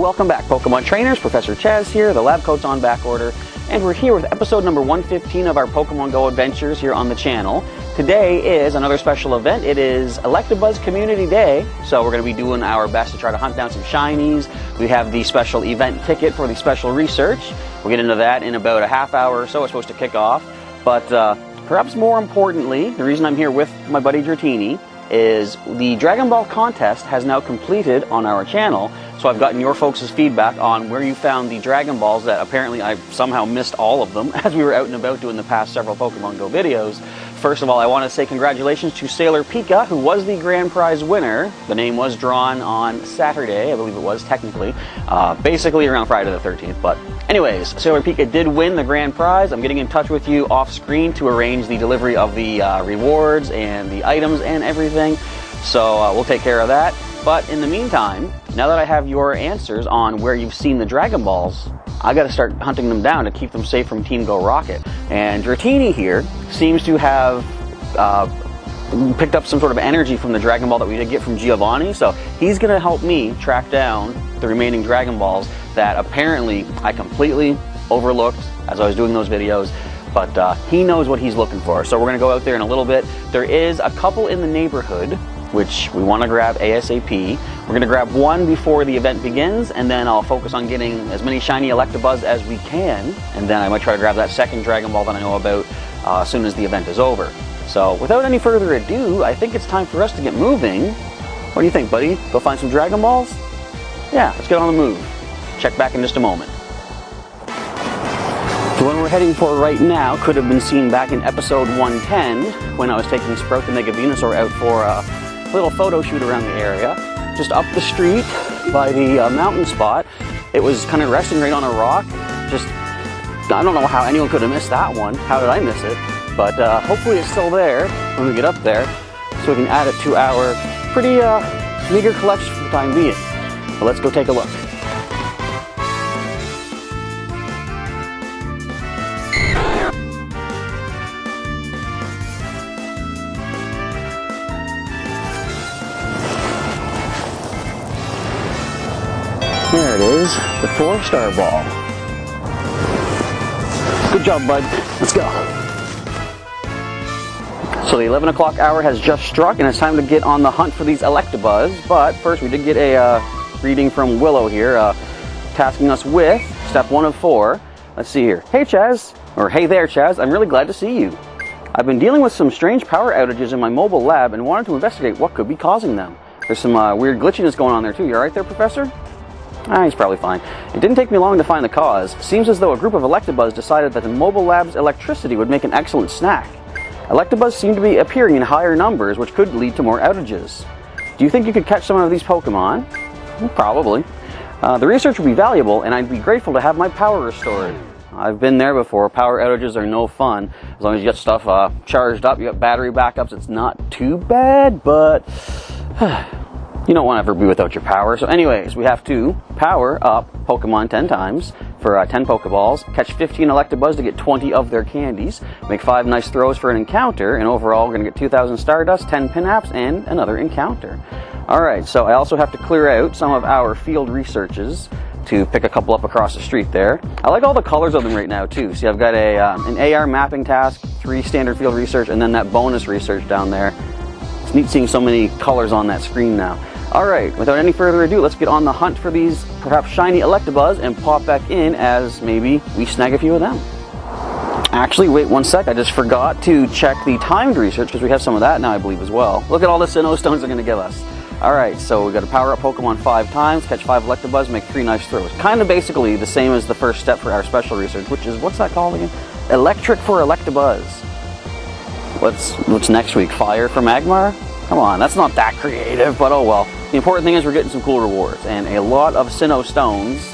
welcome back, Pokemon Trainers. Professor Chaz here, the lab coat's on back order, and we're here with episode number 115 of our Pokemon GO adventures here on the channel. Today is another special event. It is Electabuzz Community Day, so we're going to be doing our best to try to hunt down some shinies. We have the special event ticket for the special research. We'll get into that in about a half hour or so. It's supposed to kick off, but perhaps more importantly, the reason I'm here with my buddy Dratini is the Dragon Ball contest has now completed on our channel. So I've gotten your folks' feedback on where you found the Dragon Balls that apparently I somehow missed all of them as we were out and about doing the past several Pokemon GO videos. First of all, I want to say congratulations to Sailor Pika, who was the grand prize winner. The name was drawn on Saturday, I believe it was, technically. Basically around Friday the 13th, but anyways, Sailor Pika did win the grand prize. I'm getting in touch with you off screen to arrange the delivery of the rewards and the items and everything. So we'll take care of that. But in the meantime, now that I have your answers on where you've seen the Dragon Balls, I got to start hunting them down to keep them safe from Team Go Rocket. And Dratini here seems to have picked up some sort of energy from the Dragon Ball that we did get from Giovanni. So he's going to help me track down the remaining Dragon Balls that apparently I completely overlooked as I was doing those videos. But he knows what he's looking for. So we're going to go out there in a little bit. There is a couple in the neighborhood which we want to grab ASAP. We're going to grab one before the event begins, and then I'll focus on getting as many shiny Electabuzz as we can, and then I might try to grab that second Dragon Ball that I know about as soon as the event is over. So without any further ado, I think it's time for us to get moving. What do you think, buddy? Go find some Dragon Balls? Yeah, let's get on the move. Check back in just a moment. The one we're heading for right now could have been seen back in episode 110 when I was taking Sprout the Mega Venusaur out for a little photo shoot around the area. Just up the street by the mountain spot. It was kind of resting right on a rock. Just, I don't know how anyone could have missed that one. How did I miss it? But hopefully it's still there when we get up there, so we can add it to our pretty meager collection for the time being. But let's go take a look. There it is, the 4-star ball. Good job, bud. Let's go. So the 11 o'clock hour has just struck, and it's time to get on the hunt for these Electabuzz. But first, we did get a reading from Willow here, tasking us with step 1 of 4. Let's see here. Hey, Chaz. Or hey there, Chaz. I'm really glad to see you. I've been dealing with some strange power outages in my mobile lab and wanted to investigate what could be causing them. There's some weird glitchiness going on there, too. You all right there, Professor? He's probably fine. It didn't take me long to find the cause. Seems as though a group of Electabuzz decided that the mobile lab's electricity would make an excellent snack. Electabuzz seem to be appearing in higher numbers, which could lead to more outages. Do you think you could catch some of these Pokemon? Well, probably. The research would be valuable, and I'd be grateful to have my power restored. I've been there before. Power outages are no fun. As long as you get stuff charged up, you got battery backups, it's not too bad, but you don't want to ever be without your power. So anyways, we have to power up Pokemon 10 times for 10 Pokeballs, catch 15 Electabuzz to get 20 of their candies, make 5 nice throws for an encounter, and overall we're going to get 2,000 Stardust, 10 Pin-Apps, and another encounter. Alright, so I also have to clear out some of our field researches to pick a couple up across the street there. I like all the colors of them right now too. See, I've got an AR mapping task, 3 standard field research, and then that bonus research down there. It's neat seeing so many colors on that screen now. Alright, without any further ado, let's get on the hunt for these perhaps shiny Electabuzz and pop back in as maybe we snag a few of them. Actually, wait one sec, I just forgot to check the timed research because we have some of that now, I believe, as well. Look at all the Sinnoh Stones they're going to give us. Alright, so we've got to power up Pokemon 5 times, catch 5 Electabuzz, make 3 nice throws. Kind of basically the same as the first step for our special research, which is, what's that called again? Electric for Electabuzz. What's next week? Fire for Magmar? Come on, that's not that creative, but oh well. The important thing is we're getting some cool rewards and a lot of Sinnoh Stones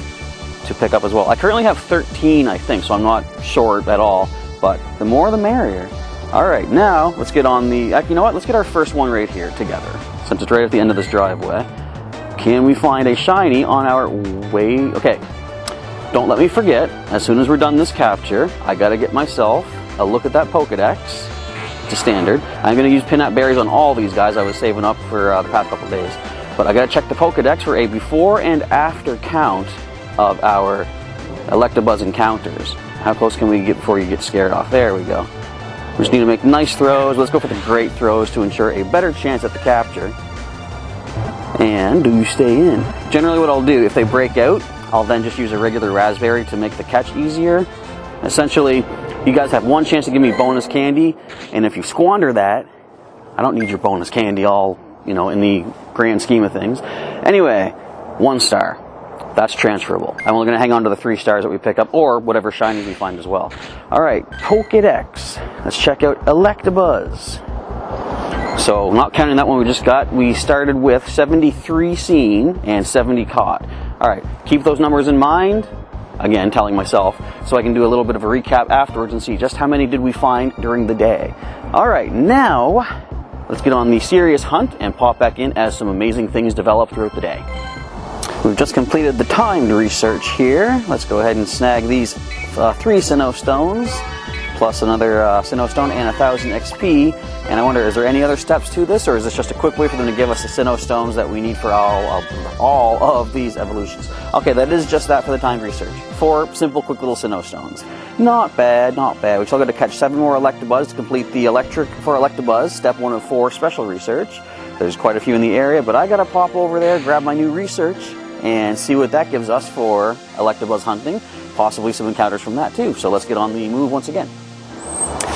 to pick up as well. I currently have 13, I think, so I'm not short at all, but the more the merrier. Alright, now let's get on the... you know what? Let's get our first one right here together, since it's right at the end of this driveway. Can we find a shiny on our way? Okay, don't let me forget, as soon as we're done this capture, I gotta get myself a look at that Pokedex. To standard. I'm going to use Pin-Up Berries on all these guys I was saving up for the past couple days. But I gotta check the Pokedex for a before and after count of our Electabuzz encounters. How close can we get before you get scared off? There we go. We just need to make nice throws. Let's go for the great throws to ensure a better chance at the capture. And do you stay in? Generally what I'll do, if they break out, I'll then just use a regular raspberry to make the catch easier. Essentially, you guys have one chance to give me bonus candy, and if you squander that, I don't need your bonus candy all, you know, in the grand scheme of things. Anyway, 1 star. That's transferable. I'm only going to hang on to the 3 stars that we pick up, or whatever shinies we find as well. Alright, Pokedex. Let's check out Electabuzz. So, not counting that one we just got, we started with 73 seen and 70 caught. Alright, keep those numbers in mind. Again, telling myself, so I can do a little bit of a recap afterwards and see just how many did we find during the day. Alright, now, let's get on the serious hunt and pop back in as some amazing things develop throughout the day. We've just completed the timed research here. Let's go ahead and snag these 3 Sinnoh Stones, plus another Sinnoh Stone and 1,000 XP. And I wonder, is there any other steps to this, or is this just a quick way for them to give us the Sinnoh Stones that we need for all of these evolutions? Okay, that is just that for the timed research. 4 simple, quick little Sinnoh Stones. Not bad, not bad. We still got to catch 7 more Electabuzz to complete the Electric for Electabuzz, step 1 of 4 special research. There's quite a few in the area, but I got to pop over there, grab my new research, and see what that gives us for Electabuzz hunting. Possibly some encounters from that too. So let's get on the move once again.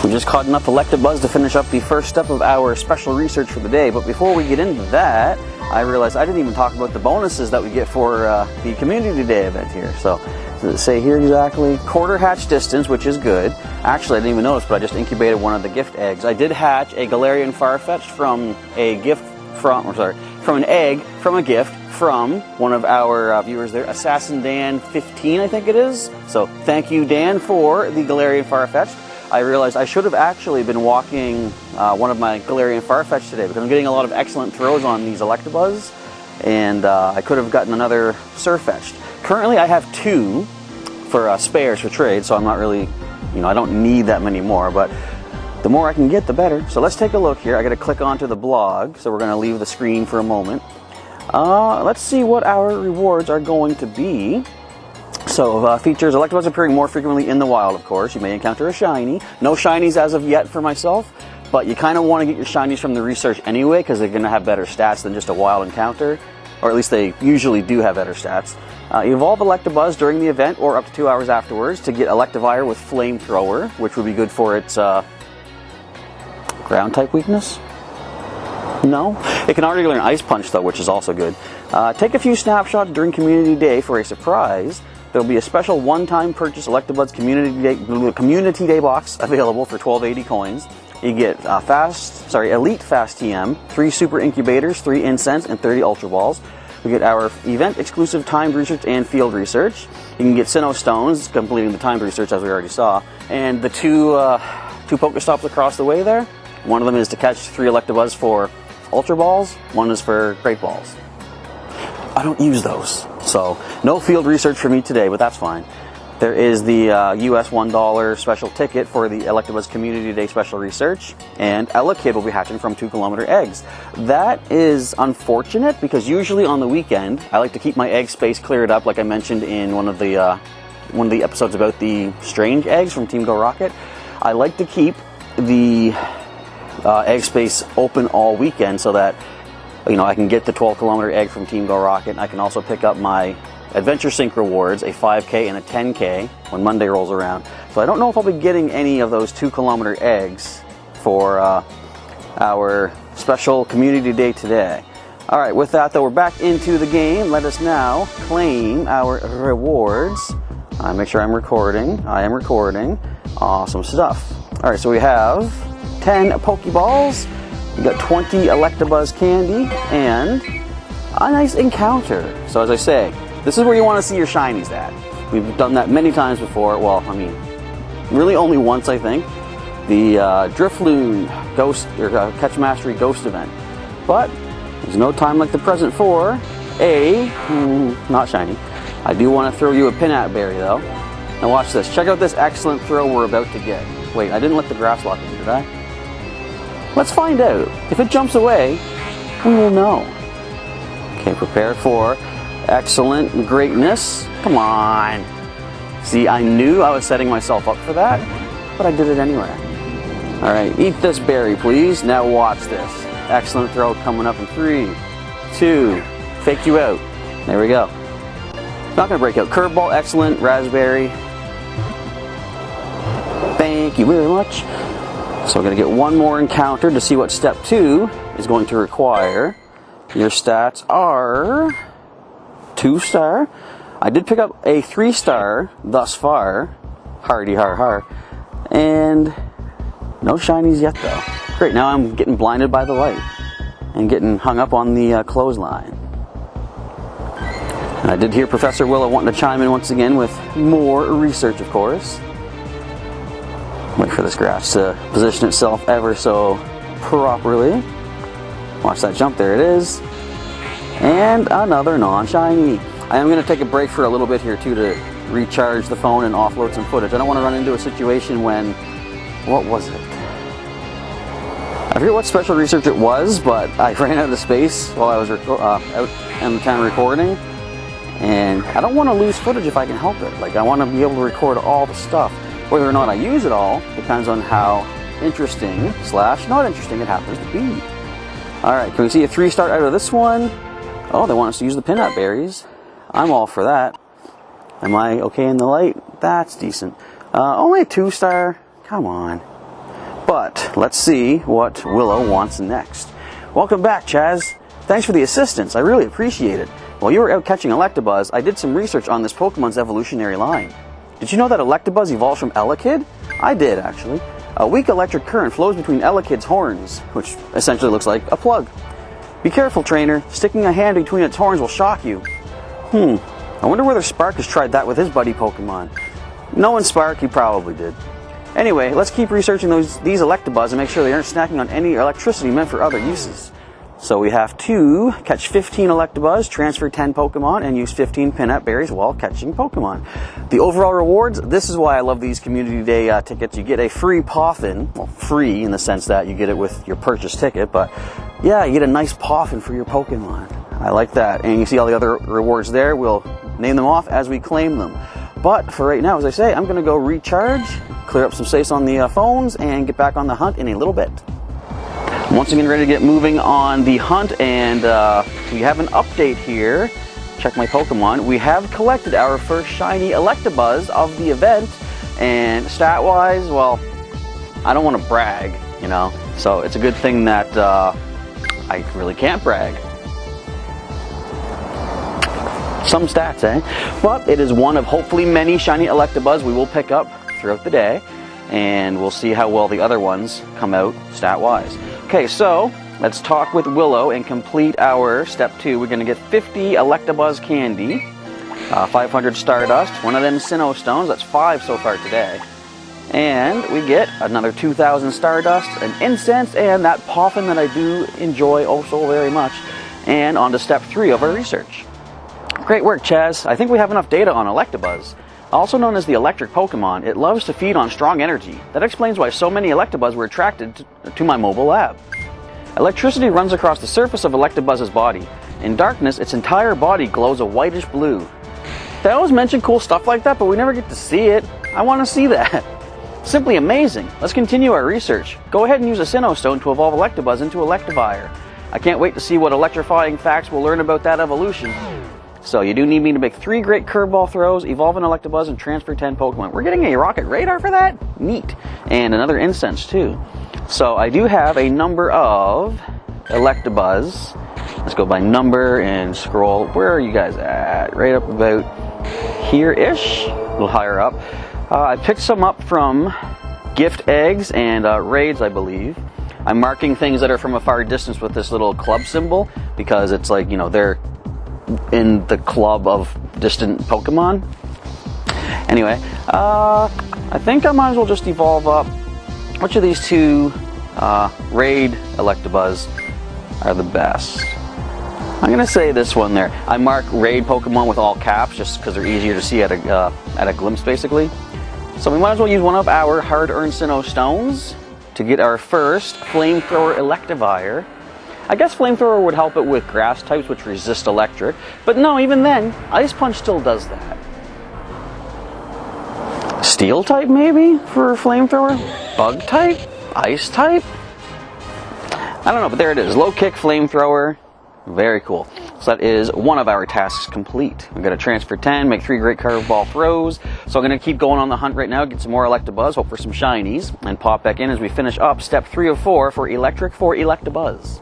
We just caught enough Electabuzz to finish up the first step of our special research for the day. But before we get into that, I realized I didn't even talk about the bonuses that we get for the Community Day event here. So, does it say here exactly? Quarter hatch distance, which is good. Actually, I didn't even notice, but I just incubated one of the gift eggs. I did hatch a Galarian Farfetch'd from an egg from a gift from one of our viewers there, Assassin Dan 15, I think it is. So thank you, Dan, for the Galarian Farfetch'd. I realized I should have actually been walking one of my Galarian Farfetch'd today because I'm getting a lot of excellent throws on these Electabuzz, and I could have gotten another Surfetch'd. Currently, I have 2 for spares for trade, so I'm not really, you know, I don't need that many more, but the more I can get, the better. So let's take a look here. I got to click onto the blog, so we're going to leave the screen for a moment. Let's see what our rewards are going to be. So, features Electabuzz appearing more frequently in the wild, of course. You may encounter a shiny. No shinies as of yet for myself, but you kind of want to get your shinies from the research anyway, because they're going to have better stats than just a wild encounter. Or at least they usually do have better stats. Evolve Electabuzz during the event, or up to 2 hours afterwards, to get Electivire with Flamethrower, which would be good for its ground type weakness? No? It can already learn Ice Punch though, which is also good. Take a few snapshots during Community Day for a surprise. There'll be a special one-time purchase Electabuzz Community Day box available for 1280 coins. You get Elite Fast TM, 3 Super Incubators, 3 Incense, and 30 Ultra Balls. We get our event-exclusive timed research and field research. You can get Sinnoh Stones, completing the timed research as we already saw, and the two Pokestops across the way there. One of them is to catch 3 Electabuzz for Ultra Balls, one is for Great Balls. I don't use those, so no field research for me today, but that's fine. There is the US $1 special ticket for the Electabuzz Community Day special research, and Elekid will be hatching from 2-kilometer eggs. That is unfortunate because usually on the weekend I like to keep my egg space cleared up, like I mentioned in one of the episodes about the strange eggs from Team Go Rocket. I like to keep the egg space open all weekend so that, you know, I can get the 12-kilometer egg from Team Go Rocket. I can also pick up my Adventure Sync rewards, a 5K and a 10K, when Monday rolls around. So I don't know if I'll be getting any of those 2-kilometer eggs for our special Community Day today. Alright, with that though, we're back into the game. Let us now claim our rewards. Make sure I'm recording. I am recording. Awesome stuff. Alright, so we have 10 Pokeballs, we got 20 Electabuzz candy, and a nice encounter. So as I say, this is where you want to see your shinies at. We've done that many times before. Well, I mean, really only once, I think. The Drifloon Ghost, or Catch Mastery Ghost event. But there's no time like the present for a, not shiny. I do want to throw you a Pinat Berry though. Now watch this. Check out this excellent throw we're about to get. Wait, I didn't let the grass lock in, did I? Let's find out. If it jumps away, we will know. Okay, prepare for excellent greatness. Come on. See, I knew I was setting myself up for that, but I did it anyway. All right, eat this berry, please. Now watch this. Excellent throw coming up in 3, 2, fake you out. There we go. Not gonna break out. Curveball, excellent, raspberry. Thank you very much. So we're gonna get one more encounter to see what step 2 is going to require. Your stats are 2-star. I did pick up a 3-star thus far. Hardy har har. And no shinies yet though. Great, now I'm getting blinded by the light and getting hung up on the clothesline. And I did hear Professor Willow wanting to chime in once again with more research, of course. Wait for this grass to position itself ever so properly. Watch that jump, there it is. And another non-shiny. I am going to take a break for a little bit here too to recharge the phone and offload some footage. I don't want to run into a situation when, what was it? I forget what special research it was, but I ran out of space while I was out in the town recording. And I don't want to lose footage if I can help it. Like, I want to be able to record all the stuff. Whether or not I use it all depends on how interesting / not interesting it happens to be. Alright, can we see a 3-star out of this one? Oh, they want us to use the peanut berries. I'm all for that. Am I okay in the light? That's decent. Only a 2-star? Come on. But let's see what Willow wants next. Welcome back, Chaz. Thanks for the assistance. I really appreciate it. While you were out catching Electabuzz, I did some research on this Pokemon's evolutionary line. Did you know that Electabuzz evolves from Elekid? I did, actually. A weak electric current flows between Elekid's horns, which essentially looks like a plug. Be careful, trainer. Sticking a hand between its horns will shock you. I wonder whether Spark has tried that with his buddy Pokemon. Knowing Spark, he probably did. Anyway, let's keep researching these Electabuzz and make sure they aren't snacking on any electricity meant for other uses. So we have to catch 15 Electabuzz, transfer 10 Pokemon, and use 15 peanut berries while catching Pokemon. The overall rewards, this is why I love these Community Day tickets. You get a free Poffin, well, free in the sense that you get it with your purchase ticket, but yeah, you get a nice Poffin for your Pokemon. I like that. And you see all the other rewards there. We'll name them off as we claim them. But for right now, as I say, I'm going to go recharge, clear up some space on the phones, and get back on the hunt in a little bit. Once again, ready to get moving on the hunt, and we have an update here. Check my Pokemon. We have collected our first shiny Electabuzz of the event, and stat-wise, well, I don't want to brag, you know, so it's a good thing that I really can't brag. Some stats, eh? But it is one of hopefully many shiny Electabuzz we will pick up throughout the day, and we'll see how well the other ones come out stat-wise. Okay, so let's talk with Willow and complete our step 2. We're going to get 50 Electabuzz candy, 500 Stardust, one of them Sinnoh Stones, that's 5 so far today. And we get another 2,000 Stardust, an Incense, and that Poffin that I do enjoy oh so very much. And on to step 3 of our research. Great work, Chaz. I think we have enough data on Electabuzz. Also known as the electric Pokemon, it loves to feed on strong energy. That explains why so many Electabuzz were attracted to my mobile lab. Electricity runs across the surface of Electabuzz's body. In darkness, its entire body glows a whitish blue. They always mention cool stuff like that, but we never get to see it. I want to see that. Simply amazing. Let's continue our research. Go ahead and use a Sinnoh Stone to evolve Electabuzz into Electivire. I can't wait to see what electrifying facts we'll learn about that evolution. So you do need me to make 3 great curveball throws, evolve an Electabuzz, and transfer 10 Pokemon. We're getting a rocket radar for that? Neat. And another incense too. So I do have a number of Electabuzz. Let's go by number and scroll. Where are you guys at? Right up about here-ish. A little higher up. I picked some up from gift eggs and raids, I believe. I'm marking things that are from a far distance with this little club symbol because it's like, you know, they're in the club of distant Pokemon. Anyway, I think I might as well just evolve up. Which of these 2 raid Electabuzz are the best? I'm going to say this one there. I mark raid Pokemon with all caps just because they're easier to see at a glimpse, basically. So we might as well use one of our hard-earned Sinnoh Stones to get our first Flamethrower Electivire. I guess Flamethrower would help it with grass types which resist electric, but no, even then, Ice Punch still does that. Steel type maybe for Flamethrower? Bug type? Ice type? I don't know, but there it is. Low kick Flamethrower. Very cool. So that is one of our tasks complete. We've got to transfer 10, make 3 great curveball throws. So I'm going to keep going on the hunt right now, get some more Electabuzz, hope for some shinies, and pop back in as we finish up step 3 of 4 for Electric for Electabuzz.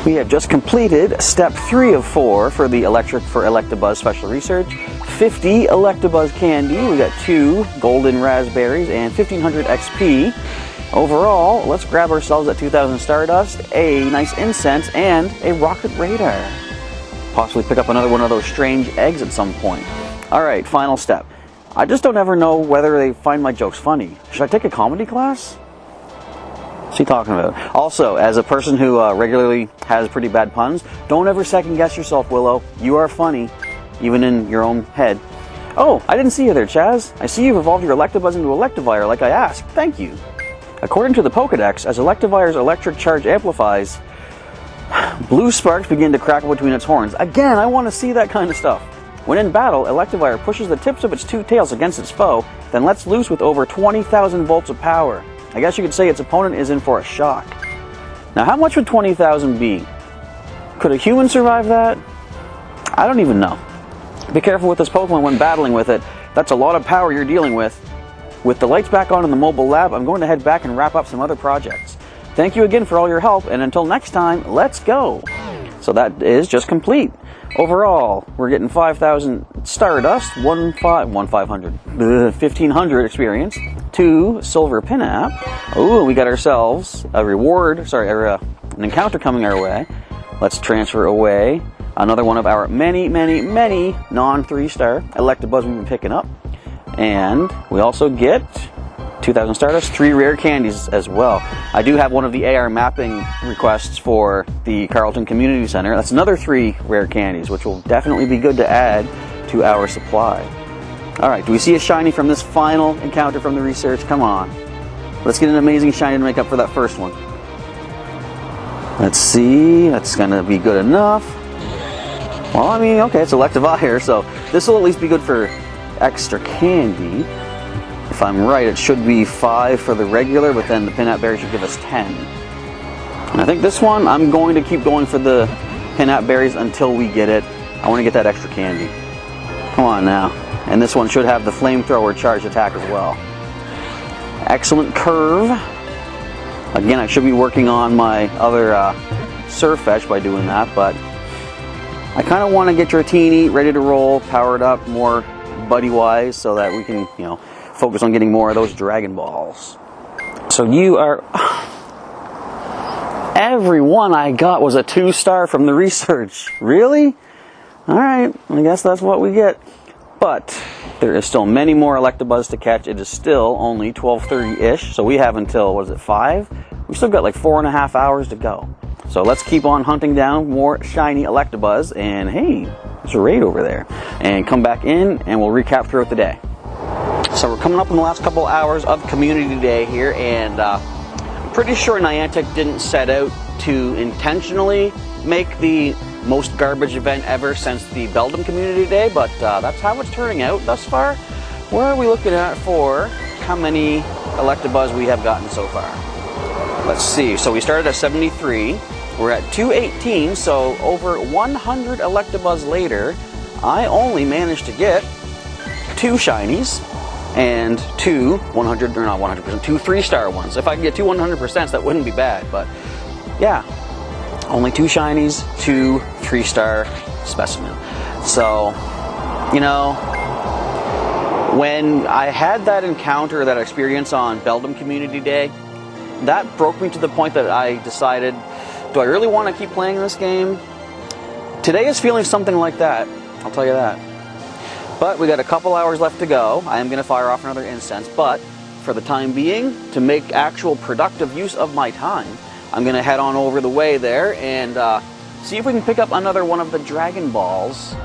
We have just completed step 3 of 4 for the Electric for Electabuzz special research. 50 Electabuzz candy, we got 2 golden raspberries, and 1500 XP. Overall, let's grab ourselves at 2000 Stardust, a nice incense, and a rocket radar. Possibly pick up another one of those strange eggs at some point. Alright, final step. I just don't ever know whether they find my jokes funny. Should I take a comedy class? What's he talking about? Also, as a person who regularly has pretty bad puns, don't ever second guess yourself, Willow. You are funny, even in your own head. Oh, I didn't see you there, Chaz. I see you've evolved your Electabuzz into Electivire like I asked. Thank you. According to the Pokedex, as Electivire's electric charge amplifies, blue sparks begin to crackle between its horns. Again, I want to see that kind of stuff. When in battle, Electivire pushes the tips of its 2 tails against its foe, then lets loose with over 20,000 volts of power. I guess you could say its opponent is in for a shock. Now, how much would 20,000 be? Could a human survive that? I don't even know. Be careful with this Pokemon when battling with it. That's a lot of power you're dealing with. With the lights back on in the mobile lab, I'm going to head back and wrap up some other projects. Thank you again for all your help, and until next time, let's go! So that is just complete. Overall, we're getting 5,000 Stardust, 1,500 experience, 2 Silver Pinap. Ooh, we got ourselves a reward, an encounter coming our way. Let's transfer away another one of our many non-3-star Electabuzz we've been picking up. And we also get 2,000 Stardust, 3 rare candies as well. I do have one of the AR mapping requests for the Carlton Community Center. That's another 3 rare candies, which will definitely be good to add to our supply. Alright, do we see a shiny from this final encounter from the research? Come on. Let's get an amazing shiny to make up for that first one. Let's see, that's going to be good enough. Well, I mean, okay, it's Electivire, so this will at least be good for extra candy. If I'm right, it should be 5 for the regular, but then the Pinap Berry should give us 10. And I think this one, I'm going to keep going for the Pinap Berries until we get it. I want to get that extra candy. Come on now. And this one should have the Flamethrower charge attack as well. Excellent curve. Again, I should be working on my other Surfetch by doing that, but I kind of want to get Dratini ready to roll, powered up, more buddy-wise, so that we can, focus on getting more of those Dragon Balls. So you are... Every one I got was a 2-star from the research. Really? Alright, I guess that's what we get. But there is still many more Electabuzz to catch. It is still only 12:30-ish, so we have until, 5? We've still got like 4.5 hours to go. So let's keep on hunting down more shiny Electabuzz, and hey, there's a raid over there. And come back in, and we'll recap throughout the day. So we're coming up in the last couple hours of Community Day here, and I'm pretty sure Niantic didn't set out to intentionally make the most garbage event ever since the Beldum Community Day, but that's how it's turning out thus far. Where are we looking at for how many Electabuzz we have gotten so far? Let's see. So we started at 73. We're at 218, so over 100 Electabuzz later, I only managed to get 2 shinies and 2 100, or not 100%, 2 3-star ones. If I can get 2 100%, that wouldn't be bad, but yeah. Only 2 shinies, 2 3-star specimen. So, when I had that encounter, that experience on Beldum Community Day, that broke me to the point that I decided, do I really want to keep playing this game? Today is feeling something like that, I'll tell you that. But we got a couple hours left to go. I am going to fire off another incense, but for the time being, to make actual productive use of my time, I'm going to head on over the way there and see if we can pick up another one of the Dragon Balls.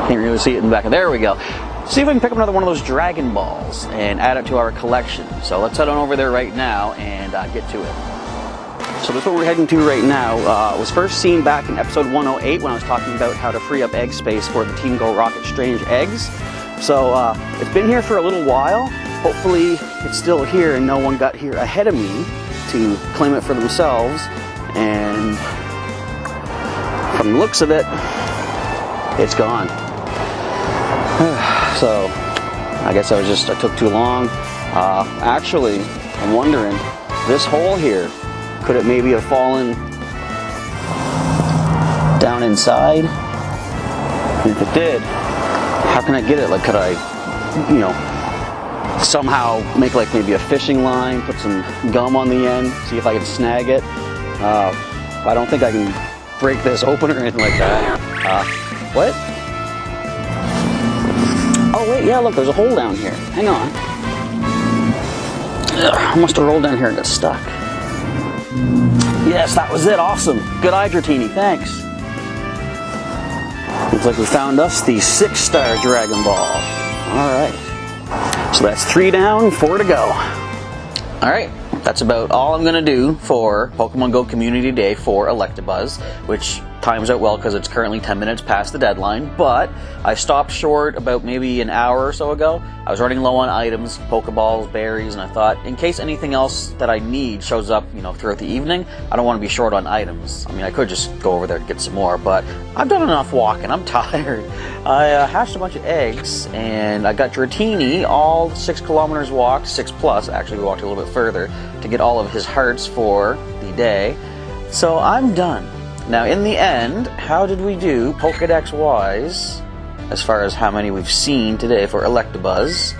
Can't really see it in the back. There we go. See if we can pick up another one of those Dragon Balls and add it to our collection. So let's head on over there right now and get to it. So this one we're heading to right now was first seen back in episode 108 when I was talking about how to free up egg space for the Team Go Rocket Strange eggs. So it's been here for a little while. Hopefully it's still here and no one got here ahead of me to claim it for themselves. And from the looks of it, it's gone. So I guess I took too long. Actually, I'm wondering, this hole here, could it maybe have fallen down inside? And if it did, how can I get it? Like, could I, you know, somehow make like maybe a fishing line, put some gum on the end, see if I can snag it? I don't think I can break this open or anything like that. What? Oh wait, yeah, look, there's a hole down here. Hang on. Ugh, I must have rolled down here and got stuck. Yes, that was it. Awesome. Good eye, Dratini. Thanks. Looks like we found us the 6-star Dragon Ball. Alright. So that's 3 down, 4 to go. Alright. That's about all I'm going to do for Pokemon GO Community Day for Electabuzz, which times out well because it's currently 10 minutes past the deadline, but I stopped short about maybe an hour or so ago. I was running low on items, Pokeballs, berries, and I thought, in case anything else that I need shows up, you know, throughout the evening, I don't want to be short on items. I mean, I could just go over there and get some more, but I've done enough walking. I'm tired. I hatched a bunch of eggs, and I got Dratini all 6 kilometers walked, 6 plus, actually we walked a little bit further, to get all of his hearts for the day. So I'm done. Now, in the end, how did we do Pokedex-wise as far as how many we've seen today for Electabuzz?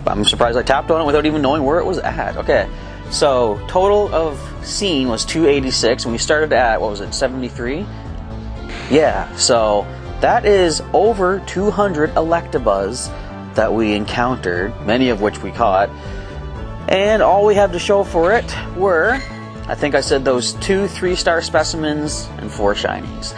I'm surprised I tapped on it without even knowing where it was at. Okay, so total of seen was 286, and we started at, what was it, 73? Yeah, so that is over 200 Electabuzz that we encountered, many of which we caught. And all we have to show for it were, I think I said those 2 3-star specimens and 4 shinies.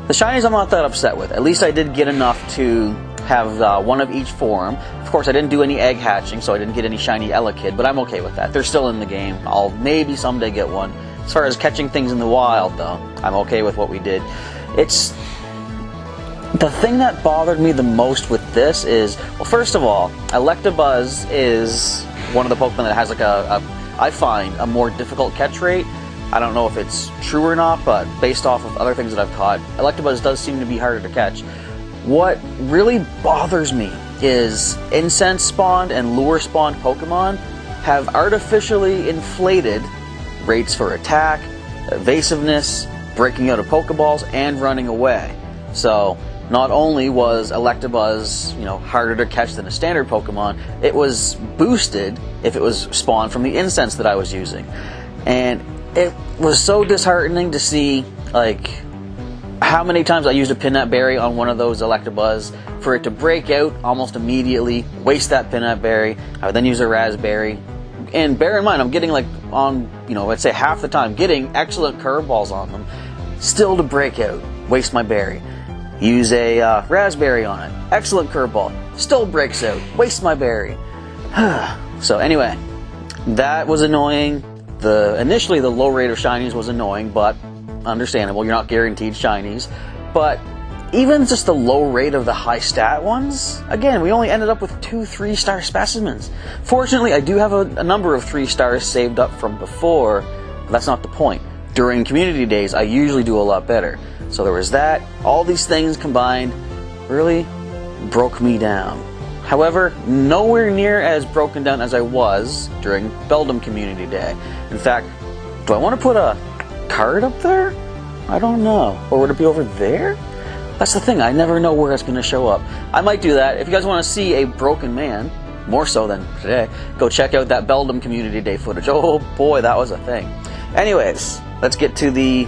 The shinies I'm not that upset with. At least I did get enough to have one of each form. Of course, I didn't do any egg hatching, so I didn't get any shiny Elekid, but I'm okay with that. They're still in the game. I'll maybe someday get one. As far as catching things in the wild, though, I'm okay with what we did. It's... The thing that bothered me the most with this is, well, first of all, Electabuzz is one of the Pokemon that has like I find a more difficult catch rate. I don't know if it's true or not, but based off of other things that I've caught, Electabuzz does seem to be harder to catch. What really bothers me is incense spawned and lure spawned Pokemon have artificially inflated rates for attack, evasiveness, breaking out of Pokeballs, and running away. So not only was Electabuzz, you know, harder to catch than a standard Pokemon, it was boosted if it was spawned from the incense that I was using. And it was so disheartening to see, like, how many times I used a Peanut Berry on one of those Electabuzz for it to break out almost immediately, waste that Peanut Berry. I would then use a Raspberry. And bear in mind, I'm getting, like, on, you know, let's say half the time, getting excellent curveballs on them, still to break out, waste my berry. Use a Raspberry on it. Excellent curveball. Still breaks out. Waste my berry. So anyway, that was annoying. Initially the low rate of shinies was annoying, but understandable. You're not guaranteed shinies. But even just the low rate of the high stat ones, again, we only ended up with 2 3-star specimens. Fortunately, I do have a number of 3 stars saved up from before, but that's not the point. During community days, I usually do a lot better. So there was that. All these things combined really broke me down. However, nowhere near as broken down as I was during Beldum Community Day. In fact, do I want to put a card up there? I don't know. Or would it be over there? That's the thing. I never know where it's going to show up. I might do that. If you guys want to see a broken man, more so than today, go check out that Beldum Community Day footage. Oh boy, that was a thing. Anyways, let's get to the,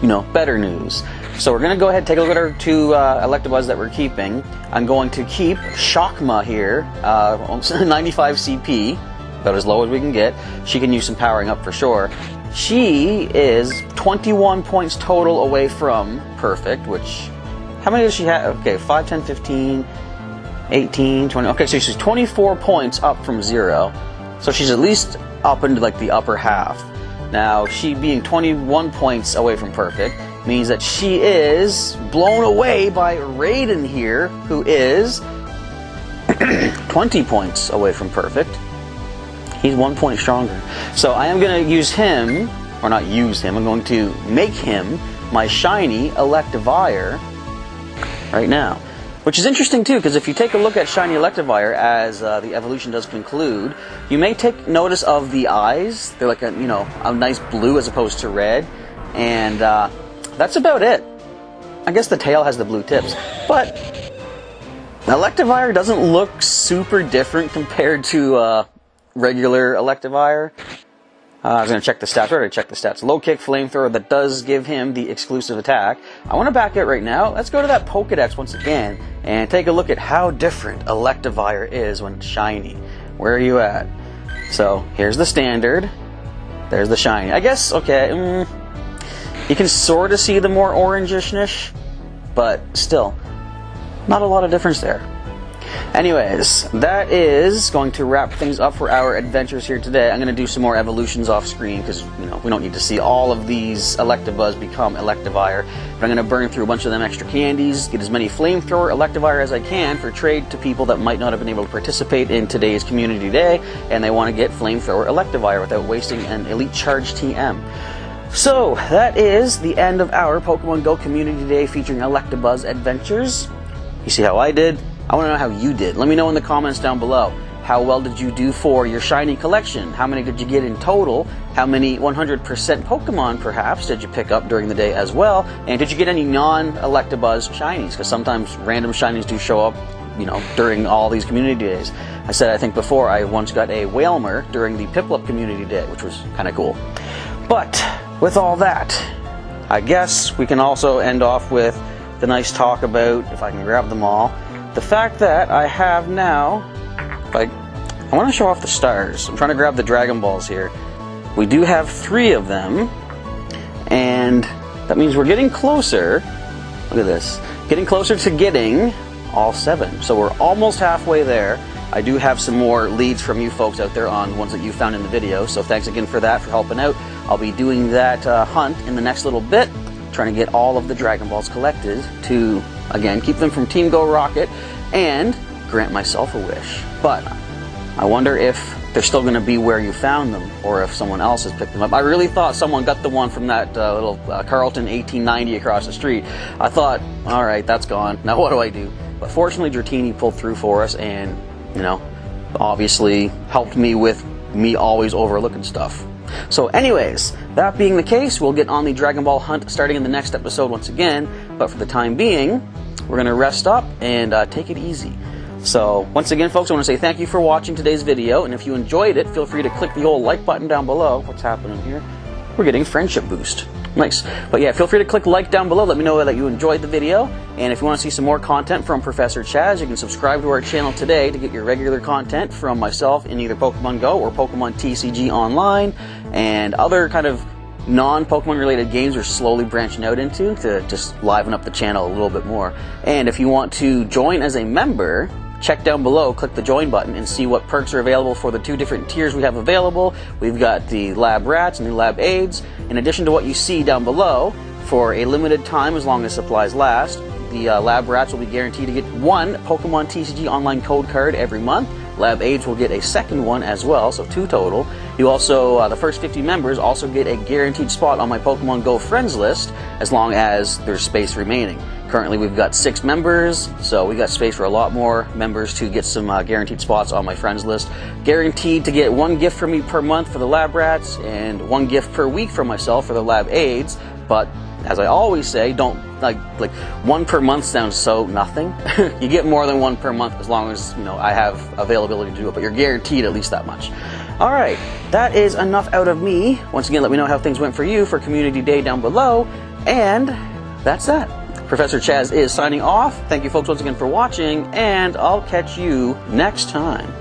you know, better news. So we're going to go ahead and take a look at our 2 Electabuzz that we're keeping. I'm going to keep Shockma here, 95 CP, about as low as we can get. She can use some powering up for sure. She is 21 points total away from perfect, which, how many does she have? Okay, 5, 10, 15, 18, 20. Okay, so she's 24 points up from 0. So she's at least up into like the upper half. Now, she being 21 points away from perfect means that she is blown away by Raiden here, who is 20 points away from perfect. He's 1 point stronger. So I am going to use him, or not use him, I'm going to make him my shiny Electivire right now. Which is interesting too, because if you take a look at shiny Electivire as the evolution does conclude, you may take notice of the eyes. They're like a nice blue as opposed to red, and that's about it. I guess the tail has the blue tips, but Electivire doesn't look super different compared to regular Electivire. I was going to check the stats. I already checked the stats. Low kick, flamethrower, that does give him the exclusive attack. I want to back it right now. Let's go to that Pokedex once again and take a look at how different Electivire is when it's shiny. Where are you at? So here's the standard. There's the shiny. I guess, okay, you can sort of see the more orangish-ish, but still, not a lot of difference there. Anyways, that is going to wrap things up for our adventures here today. I'm going to do some more evolutions off screen because, we don't need to see all of these Electabuzz become Electivire. But I'm going to burn through a bunch of them extra candies, get as many Flamethrower Electivire as I can for trade to people that might not have been able to participate in today's Community Day, and they want to get Flamethrower Electivire without wasting an Elite Charge TM. So, that is the end of our Pokemon GO Community Day featuring Electabuzz adventures. You see how I did? I want to know how you did. Let me know in the comments down below. How well did you do for your shiny collection? How many did you get in total? How many 100% Pokemon, perhaps, did you pick up during the day as well? And did you get any non-Electabuzz shinies? Because sometimes random shinies do show up, during all these community days. I said, I think before, I once got a Wailmer during the Piplup Community Day, which was kind of cool. But, with all that, I guess we can also end off with the nice talk about, if I can grab them all, the fact that I have now, I want to show off the stars. I'm trying to grab the Dragon Balls here. We do have 3 of them, and that means we're getting closer. Look at this. Getting closer to getting all 7. So we're almost halfway there. I do have some more leads from you folks out there on ones that you found in the video, so thanks again for that, for helping out. I'll be doing that hunt in the next little bit, trying to get all of the Dragon Balls collected to, again, keep them from Team Go Rocket and grant myself a wish. But I wonder if they're still going to be where you found them, or if someone else has picked them up. I really thought someone got the one from that little Carlton 1890 across the street. I thought, alright, that's gone. Now what do I do? But fortunately, Dratini pulled through for us and, obviously helped me with me always overlooking stuff. So anyways, that being the case, we'll get on the Dragon Ball hunt starting in the next episode once again, but for the time being, we're going to rest up and take it easy. So, once again, folks, I want to say thank you for watching today's video, and if you enjoyed it, feel free to click the old like button down below. What's happening here? We're getting friendship boost. Nice. But yeah, feel free to click like down below. Let me know that you enjoyed the video. And if you want to see some more content from Professor Chaz, you can subscribe to our channel today to get your regular content from myself in either Pokemon GO or Pokemon TCG Online, and other kind of non-Pokemon related games we're slowly branching out into to just liven up the channel a little bit more. And if you want to join as a member, check down below, click the join button, and see what perks are available for the 2 different tiers we have available. We've got the Lab Rats and the Lab Aids. In addition to what you see down below, for a limited time, as long as supplies last, the Lab Rats will be guaranteed to get 1 Pokemon TCG Online code card every month. Lab Aids will get a second one as well, so 2 total. You also, the first 50 members also get a guaranteed spot on my Pokemon GO friends list, as long as there's space remaining. Currently we've got 6 members, so we got space for a lot more members to get some guaranteed spots on my friends list. Guaranteed to get 1 gift from me per month for the Lab Rats, and 1 gift per week from myself for the Lab Aids, but as I always say, don't, like 1 per month sounds so nothing. You get more than 1 per month as long as, I have availability to do it, but you're guaranteed at least that much. Alright, that is enough out of me. Once again, let me know how things went for you for Community Day down below, and that's that. Professor Chaz is signing off. Thank you folks once again for watching, and I'll catch you next time.